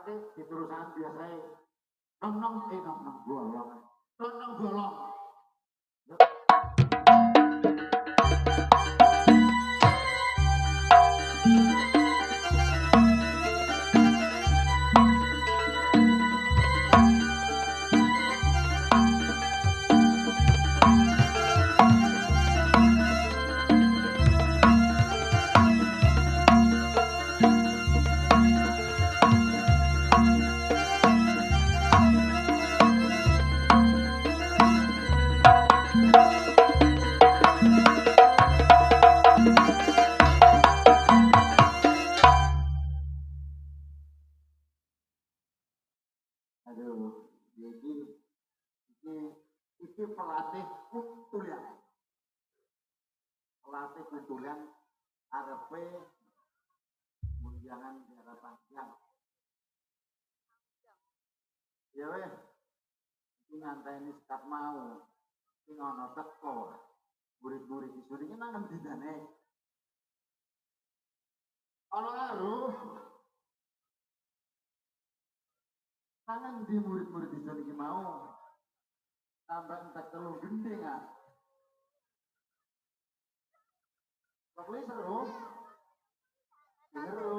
Atake diterusan biasae. Nong bolong. Nong bolong. Aduh, iki pelatih kuntulan. Pelatih kuntulan arepe munjangan daerah panjang. Ya weh, iki nganteni sekat mau. Sing ana teko. Murid-murid isu iki nang endi dane? Ana karo tangan di murid-murid isu iki mau. Tambah entek telu gending ah. Bakli seru. Seru.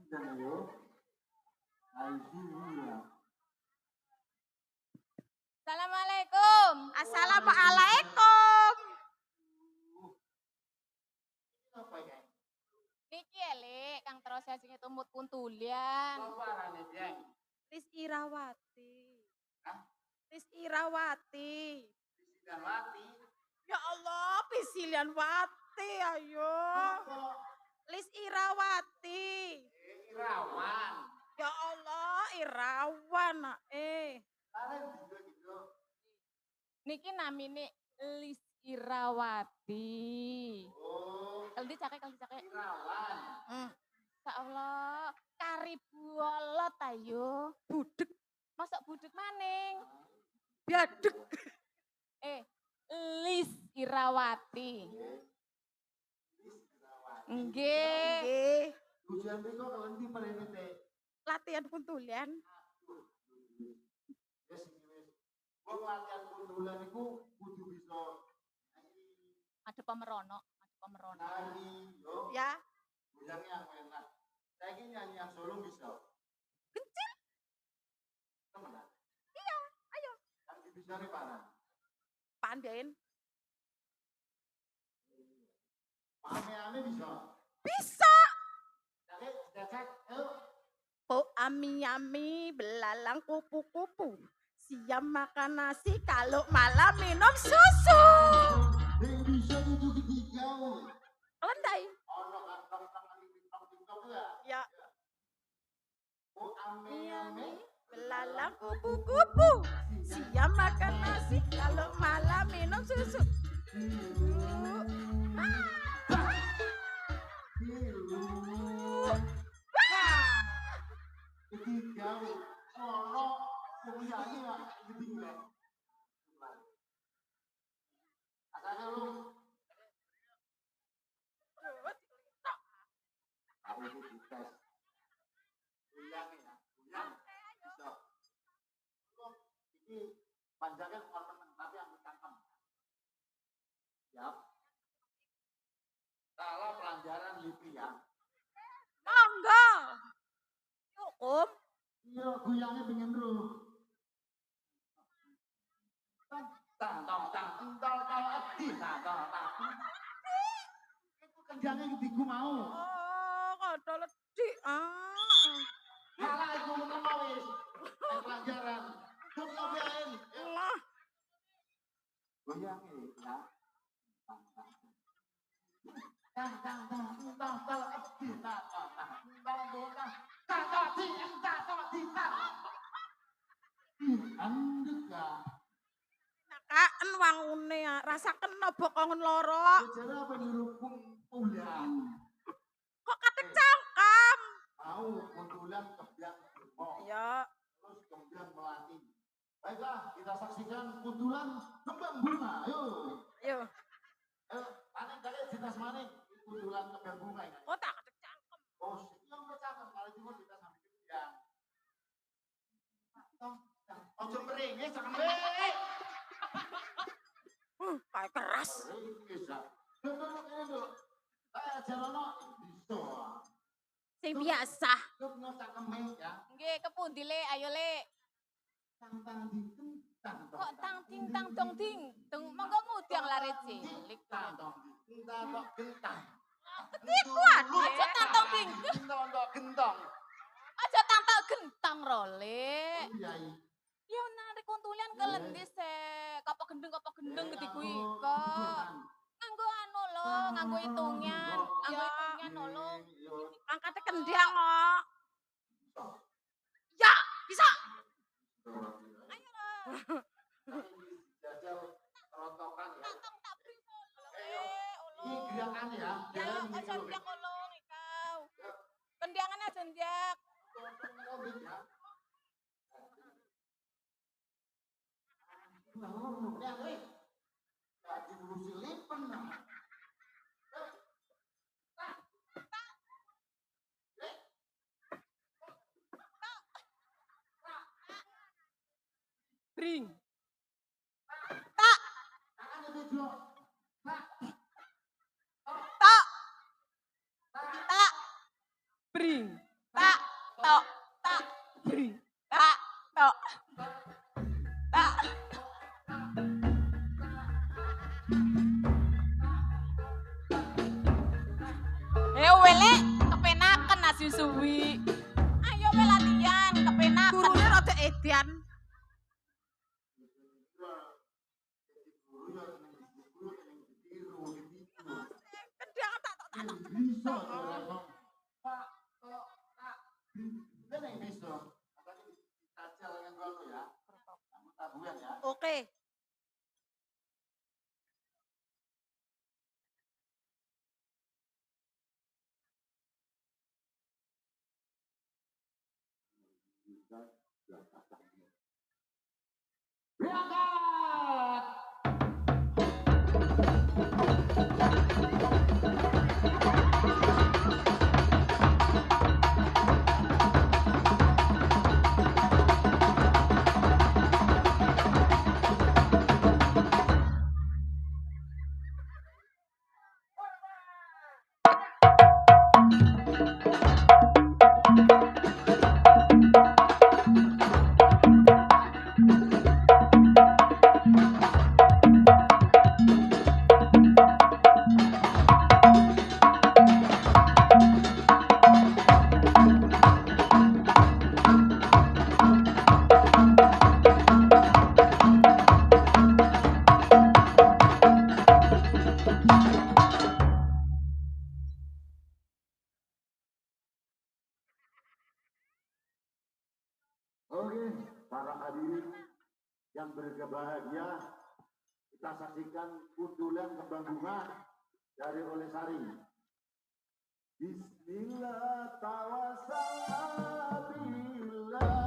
Dan yo. Aisyah. Assalamualaikum. Assalamualaikum. Apa ya? Niki elek Kang terus sing tumut kuntulian. Apa arane, Jeng? Ris Irawati. Hah? Ris Irawati. Sidan Wati. Ya Allah, Pisilian Wati, ayo. Lis Irawati. Irawan. Ya Allah, Irawan, Arep gitu. Niki namine Lis Irawati. Oh, Kaldi cake. Irawan. Ya Allah, kari bolot ayo. budek, Masuk budek maning. biadek. Lis Irawati. Nggih. Nggih, Hujan iki kok endi mrene teh? latihan kuntulian. Wis wis. Wong latihan kundulan iku kudu bisa Ada pemerono. nyanyi, yo. Ya, Goyangnya yang enak. Saiki nyanyi yang solo bisa. kecil. Temenan. Iya, ayo. Kan bisa nih panas. Pandain. Ame-ame bisa. Bisa. Cek, yuk. Po ami-ami belalang kupu-kupu. Siang makan nasi kalau malam minum susu. Yang bisa itu ketiga. Landai. Ono kantong-kantong TikTok ya. Ya, Oh, ame-ame. belalang kupu-kupu. Siang makan nasi kalau malam minum susu. Ketiga, ono kuliahnya nggak ketiga. Asalnya lu. Aku itu dites. Kuliahnya ya, kuliah. Bisa. Ini panjangnya bukan menang, tapi ambil cangkem. Siap. Kalau pelajaran Libya, Monggo. Cukup. iya goyangnya pengen terus. Itu kerjanya gitu mau. Oh, kada ledhi. Salah itu mau wis. Pelajaran. Tuh ngobain. Allah. Goyangnya ya. Andek ya. Nakaan wangune rasaken napa kongen loro. Bicara apa dirukung ulang. Kok katek cangkem. Mau kebetulan kebiang berbong. Ya, Terus kemudian melatih. Baiklah, kita saksikan kuntulan kembang bunga. Ayo. ayo. Ayo, maning kalian jelas maning. Kuntulan kembang bunga ini. Oh, tak katek cangkem. Oh, yang Ojo meringis sampe. Kayak keras. Meringis ah. Lho. Jarono bisa. Sing biasa. Yo sak kemek ya. Nggih, kepundi Le? Ayo Le. Tang dikentang. Kok tang ting tang dong ting. Dong monggo mudang lare cilik. Tang kok gentang. Kuat. Aja tantang ting. Gentong. Aja tantang gentang ro Le. Iya. Yo narik kontulian kelendi se. Kapok gendeng gede kuwi kok. Nganggo anu lo, nganggo hitungan. Nganggo hitungan lo. Angkatnya kendiang kok. Ya, bisa. Ayo lo. Jajal rontokan ya. Tantang tak beri lo. Ini gerakan ya. Ya, aja ndak lo kau. Kendiangan aja ndak. Bring. Bring. Tak, tok, tak, Bring. tak, tok. Tak. Wele, kepenaken nasi suwi. Ayo we latihan, kepenaken. Gurune rada edan. Kendiang tak tok. Bisa ora Pak kok tak ngene bisa. Makane dicacel yang ngono ya. Tabuhan ya. Oke. Berangkat. Oke, para hadirin yang berbahagia, kita saksikan kuntulan kembang bunga dari Olesari. Bismillah tawassalna billah.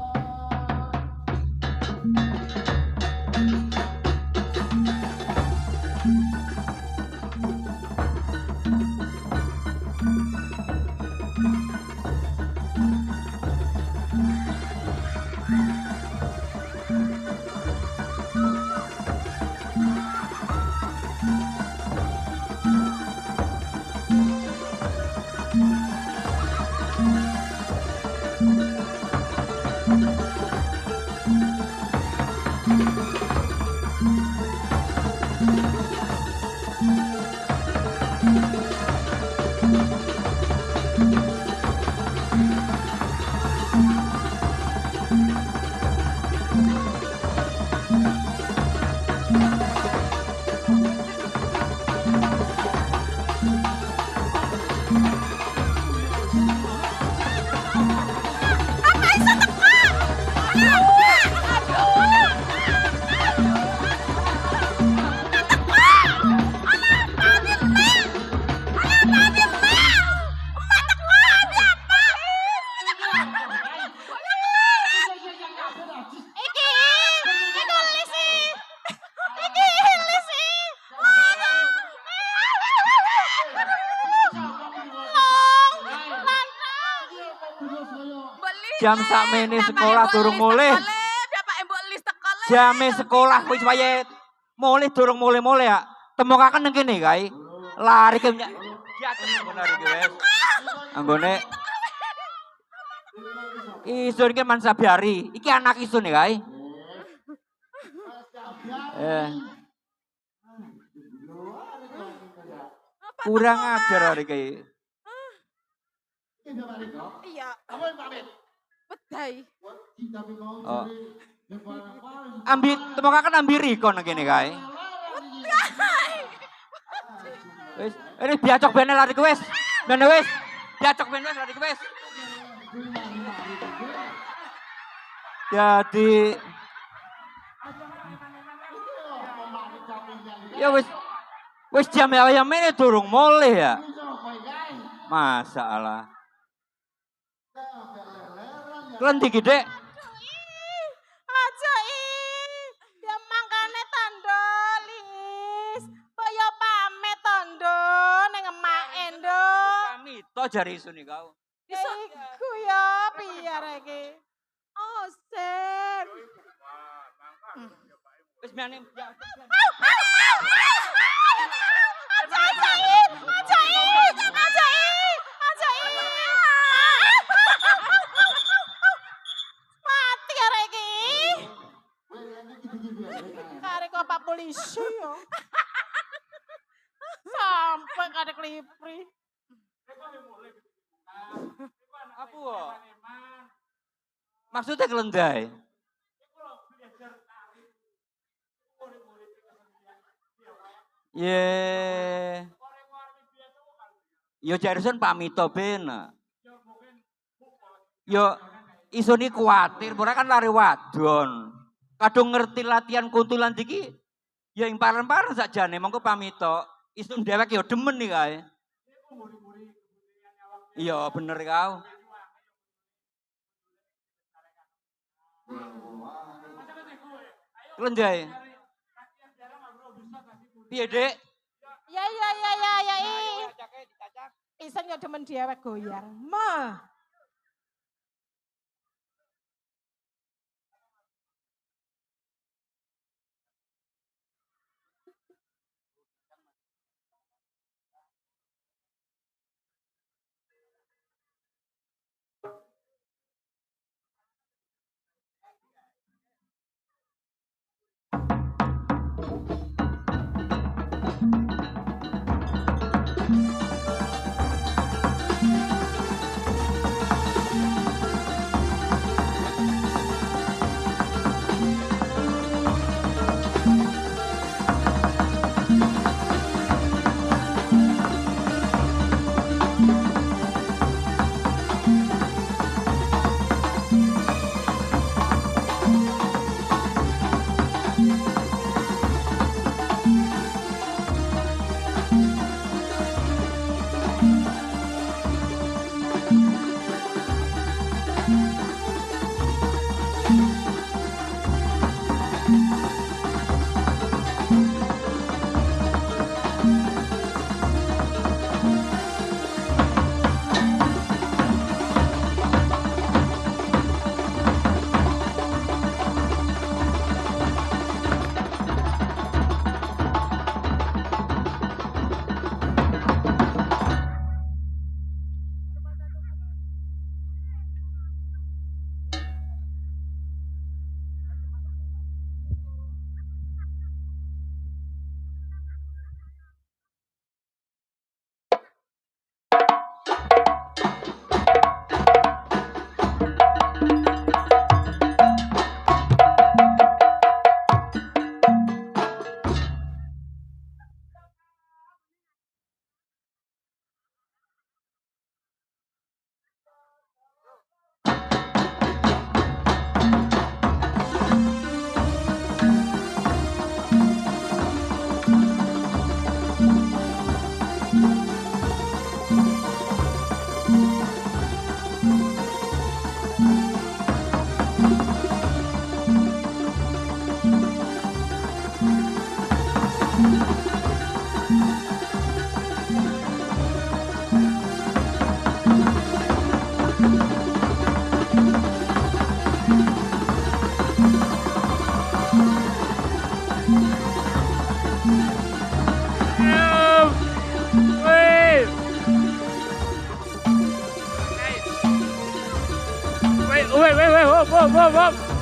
Jam sakmene sekolah durung mulih. Jame sekolah wis wayahe mulih durung mulih-mulih ya. Temokaken nang kene kae. Lari ke diatek ngono iki wis. Anggone isun iki man Sabiari. Iki anak isun ya kae. Kurang ajar hari kayak. Iya. Bedai. Oh. Temokaken ambiri kon kene kae. Wis, ini diacok bene lari ke wis. Bene wis. Diacok bene wis lari ke wis. Jadi ya wis jam ayam ini durung mulai ya. Masalah. Klendi gede. Aja ya mangkane tandha lis. Kaya pamit tandha ning emake ndo. Pamito jari isune kau. Iku ya piye iki? Oh, sen. Wis mene. Mati arek iki. Karek kok Pak Polisi yo. Sampai kadek lipri. Apa kok? Maksudnya kelendai? Ye. Yo jarisen pamito ben. Yo isone kuwatir, ora kan lari wadon. Kadung ngerti latihan kuntulan iki. Ya ing paren-paren sakjane mongko pamito. Isun dhewek yo demen nih kae. Iya bener kau. Lenjai. Piye, Dek? Ya. Isen yo demen dhewek goyang. Mah.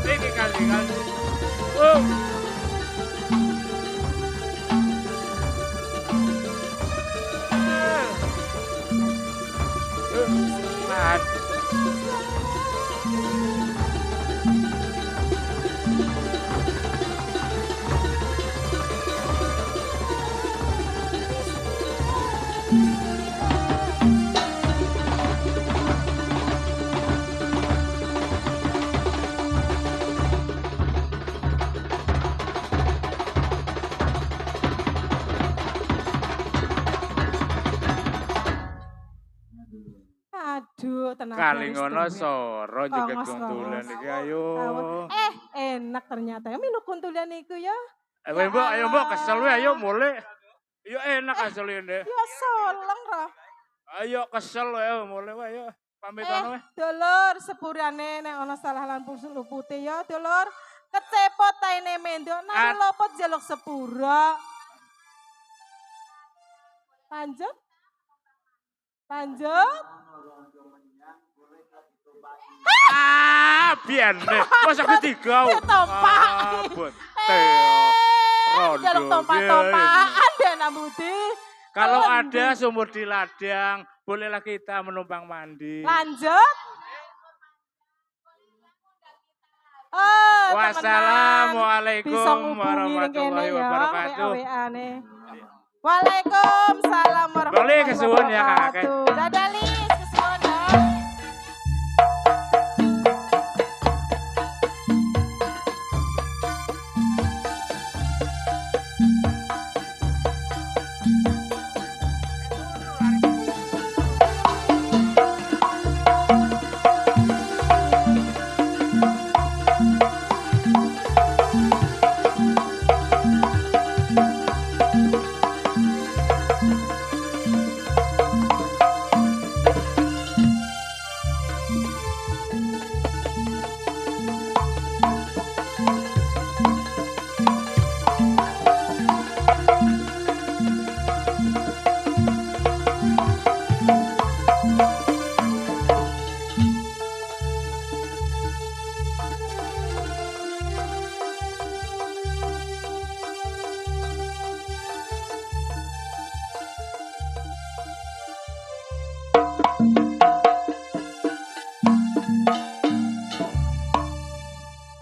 Iki kali. Oh. Man. Aduh, tenaga. Kali wis ngono tuwek. soro juga Kongos, kuntulan kongos. iki ayo. Enak ternyata. Ya milu kuntulan iku ya. Ayo mbok kesel wae ayo mulai. Yo enak asline. Ya solong roh. Ayo kesel wae mulai wae ayo. Pamitan wae. Dulur sepurane nek ana salah lampu lupute ya, dulur. Kecepot taine mendok nang lopot jaluk sepura. Lanjut. Biyen deh. Masa ketiga. Tompaki. Abot. Jaluk tompak-tompakan ben Budi. Kalau ada sumur di ladang, bolehlah kita menumpang mandi. Lanjut. Oh, Wassalamualaikum bisa ngubungi ning kene warahmatullahi ya, wabarakatuh. WA-WA-ne. Waalaikumsalam warahmatullahi Boleh kesuwun ya, Kakek. wabarakatuh. Dadali.